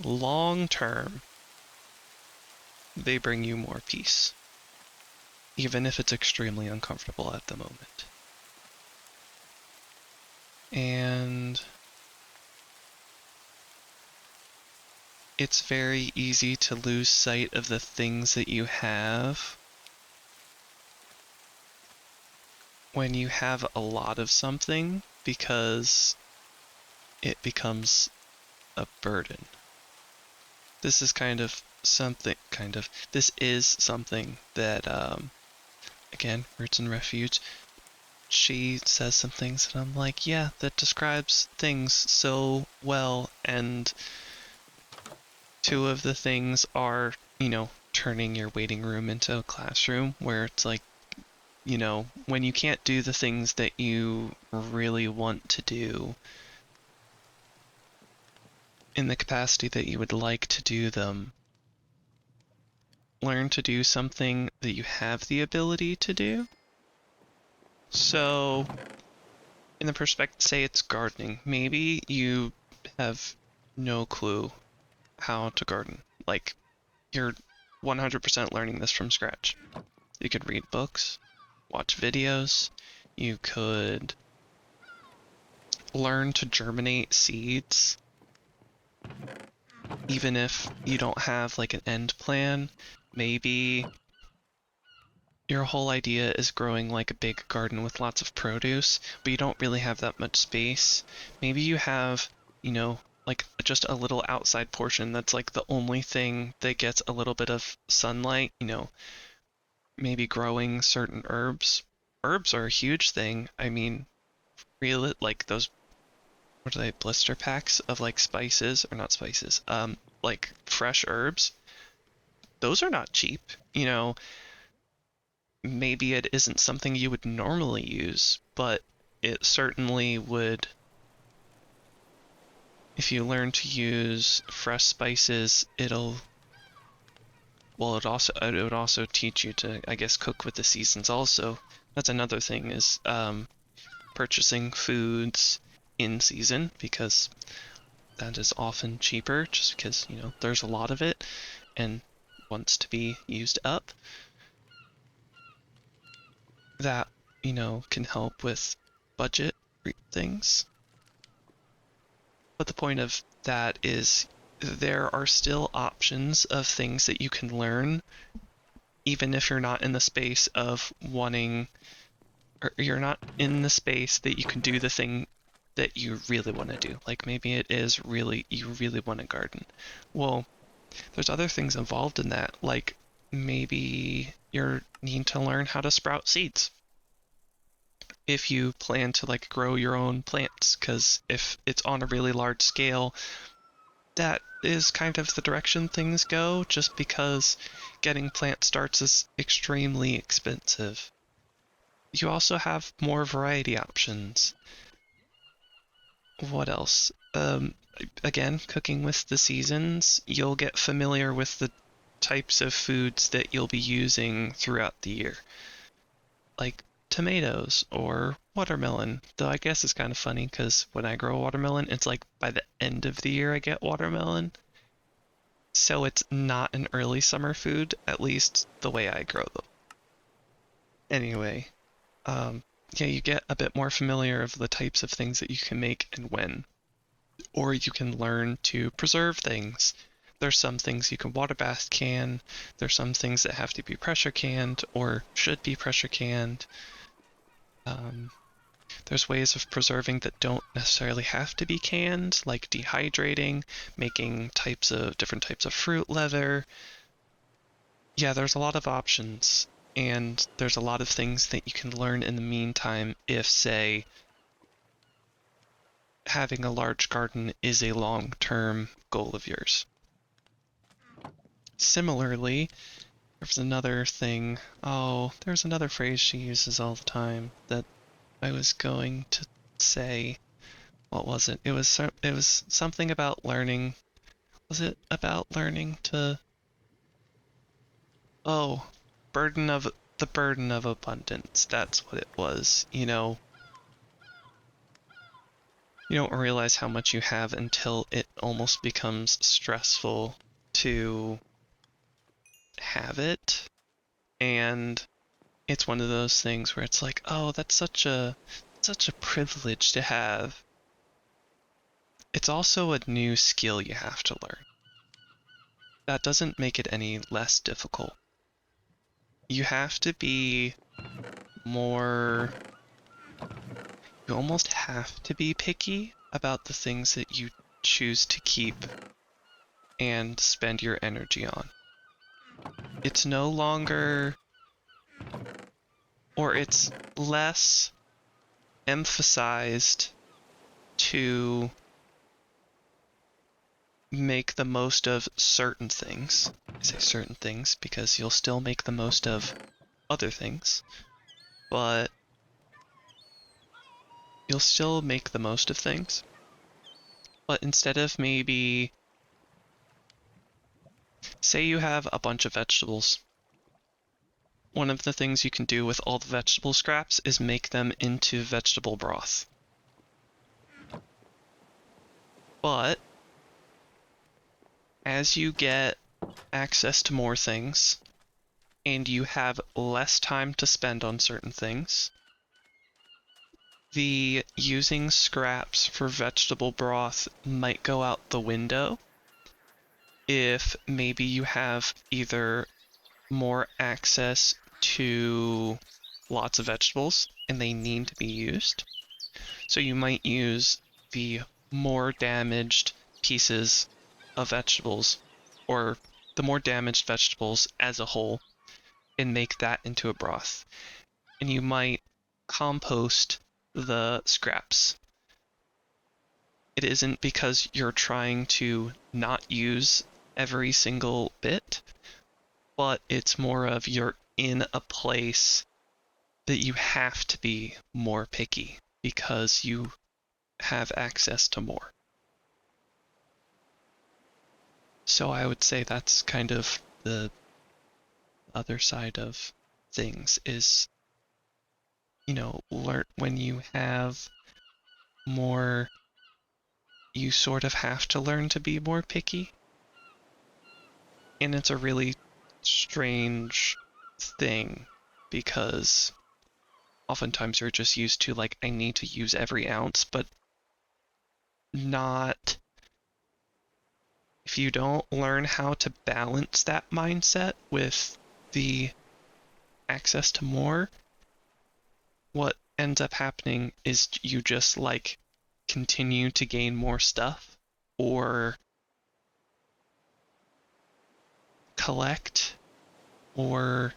long term, they bring you more peace. even if it's extremely uncomfortable at the moment. And it's very easy to lose sight of the things that you have when you have a lot of something, because it becomes a burden. This is this is something that, again, Roots and Refuge, she says some things and I'm like, yeah, that describes things so well. And two of the things are, turning your waiting room into a classroom, where it's like, when you can't do the things that you really want to do in the capacity that you would like to do them, learn to do something that you have the ability to do. So, in the perspective, say it's gardening, maybe you have no clue how to garden. Like, you're 100% learning this from scratch. You could read books, watch videos, you could learn to germinate seeds, even if you don't have like an end plan. Maybe your whole idea is growing like a big garden with lots of produce, but you don't really have that much space. Maybe you have, like just a little outside portion that's like the only thing that gets a little bit of sunlight, maybe growing certain herbs. Herbs are a huge thing. I mean, really, like those, what are they, blister packs of like spices, or not spices, like fresh herbs. Those are not cheap, maybe it isn't something you would normally use, but it certainly would. If you learn to use fresh spices, it would also teach you to, I guess, cook with the seasons also. That's another thing, is purchasing foods in season, because that is often cheaper, just because, there's a lot of it and wants to be used up. That, can help with budget things. But the point of that is, there are still options of things that you can learn, even if you're not in the space of wanting, or you're not in the space that you can do the thing that you really want to do. Like maybe it is really, you really want to garden. Well, there's other things involved in that, like maybe you need to learn how to sprout seeds if you plan to like grow your own plants, because if it's on a really large scale, that is kind of the direction things go, just because getting plant starts is extremely expensive. You also have more variety options. What else? Again, cooking with the seasons, you'll get familiar with the types of foods that you'll be using throughout the year. Like tomatoes or watermelon. Though I guess it's kind of funny because when I grow watermelon, it's like by the end of the year I get watermelon. So it's not an early summer food, at least the way I grow them. Anyway, yeah, you get a bit more familiar of the types of things that you can make and when. Or you can learn to preserve things. There's some things you can water bath can, there's some things that have to be pressure canned or should be pressure canned. There's ways of preserving that don't necessarily have to be canned, like dehydrating, making different types of fruit leather. Yeah, there's a lot of options, and there's a lot of things that you can learn in the meantime if, say, having a large garden is a long-term goal of yours. Similarly, there's another thing. Oh, there's another phrase she uses all the time that I was going to say. What was it? It was something about learning. Was it about learning to? Oh, the burden of abundance. That's what it was. You don't realize how much you have until it almost becomes stressful to have it. And it's one of those things where it's like, oh, that's such a privilege to have. It's also a new skill you have to learn. That doesn't make it any less difficult. You have to be more, you almost have to be picky about the things that you choose to keep and spend your energy on. It's no longer, or it's less emphasized to make the most of certain things. I say certain things because you'll still make the most of other things, but you'll still make the most of things. But instead of maybe, say you have a bunch of vegetables, one of the things you can do with all the vegetable scraps is make them into vegetable broth. But as you get access to more things, and you have less time to spend on certain things, the using scraps for vegetable broth might go out the window if maybe you have either more access to lots of vegetables and they need to be used. So you might use the more damaged pieces of vegetables, or the more damaged vegetables as a whole, and make that into a broth. And you might compost the scraps. It isn't because you're trying to not use every single bit, but it's more of you're in a place that you have to be more picky because you have access to more. So I would say that's kind of the other side of things is, learn when you have more, you sort of have to learn to be more picky. And it's a really strange thing because oftentimes you're just used to like, I need to use every ounce, but not, if you don't learn how to balance that mindset with the access to more, what ends up happening is you just like continue to gain more stuff or collect, or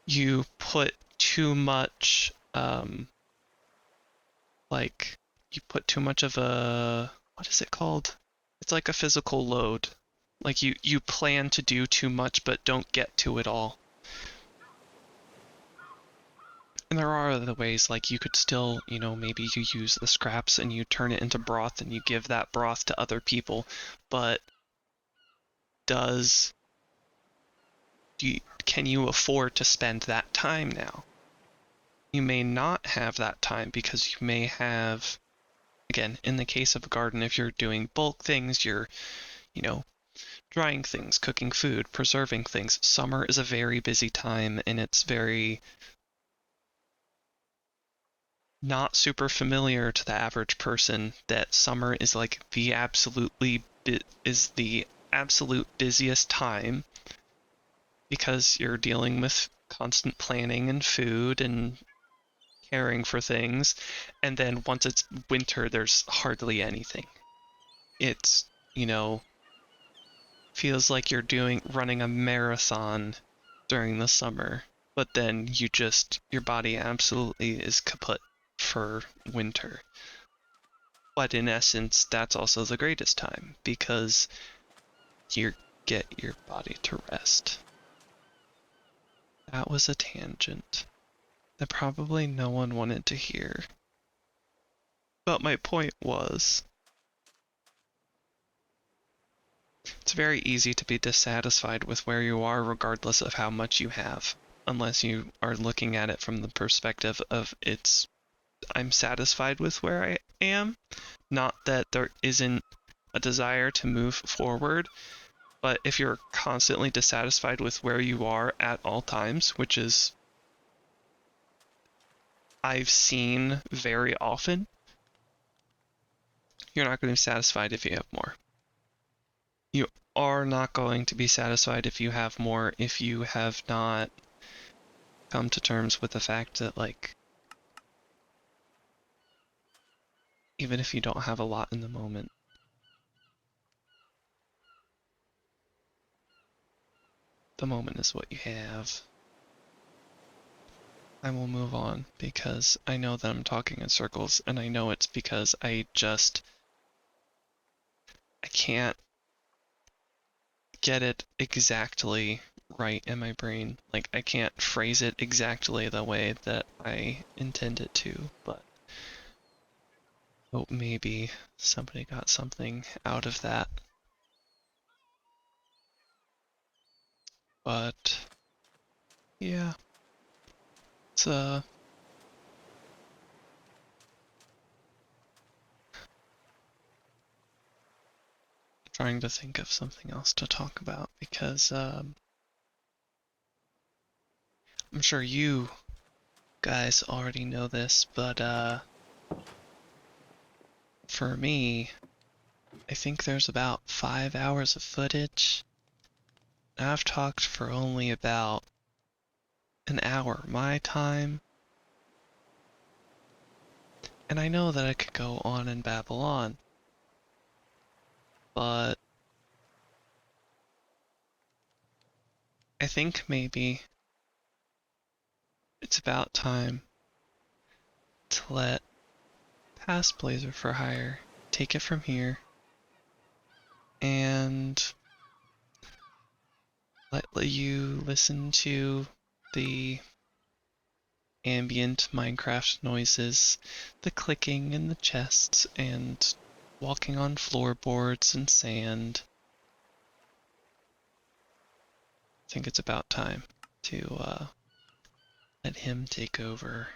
you put too much like you put too much of a, what is it called? It's like a physical load. Like you plan to do too much but don't get to it all. And there are other ways, like you could still, maybe you use the scraps and you turn it into broth and you give that broth to other people, but can you afford to spend that time now? You may not have that time because you may have, again, in the case of a garden, if you're doing bulk things, you're, drying things, cooking food, preserving things. Summer is a very busy time and it's very not super familiar to the average person that summer is like the absolute busiest time because you're dealing with constant planning and food and caring for things, and then once it's winter there's hardly anything. It's, feels like you're running a marathon during the summer, but then your body absolutely is kaput for winter. But in essence, that's also the greatest time because you get your body to rest. That was a tangent that probably no one wanted to hear. But my point was, it's very easy to be dissatisfied with where you are regardless of how much you have, unless you are looking at it from the perspective of I'm satisfied with where I am, not that there isn't a desire to move forward. But if you're constantly dissatisfied with where you are at all times, which is I've seen very often, you're not going to be satisfied if you have more. You are not going to be satisfied if you have more if you have not come to terms with the fact that, like, even if you don't have a lot in the moment, the moment is what you have. I will move on because I know that I'm talking in circles, and I know it's because I can't get it exactly right in my brain. Like, I can't phrase it exactly the way that I intend it to, but oh, maybe somebody got something out of that. But yeah, it's trying to think of something else to talk about because I'm sure you guys already know this, but for me, I think there's about 5 hours of footage. I've talked for only about an hour my time, and I know that I could go on and babble on, but I think maybe it's about time to let past Blazer for Hire take it from here and let you listen to the ambient Minecraft noises, the clicking in the chests, and walking on floorboards and sand. I think it's about time to let him take over.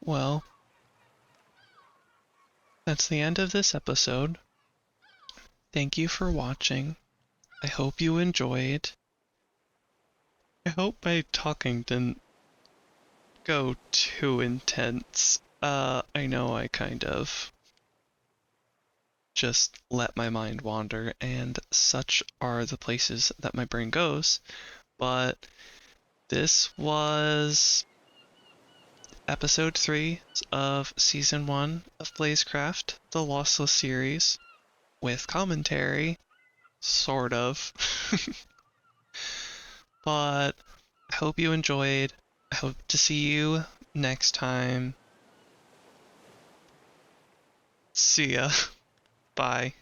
well, that's the end of this episode. Thank you for watching. I hope you enjoyed. I hope my talking didn't go too intense. I know I kind of just let my mind wander, and such are the places that my brain goes. But this was episode 3 of season 1 of BlazeCraft, the Lossless series, with commentary, sort of. But I hope you enjoyed. I hope to see you next time. See ya. Bye.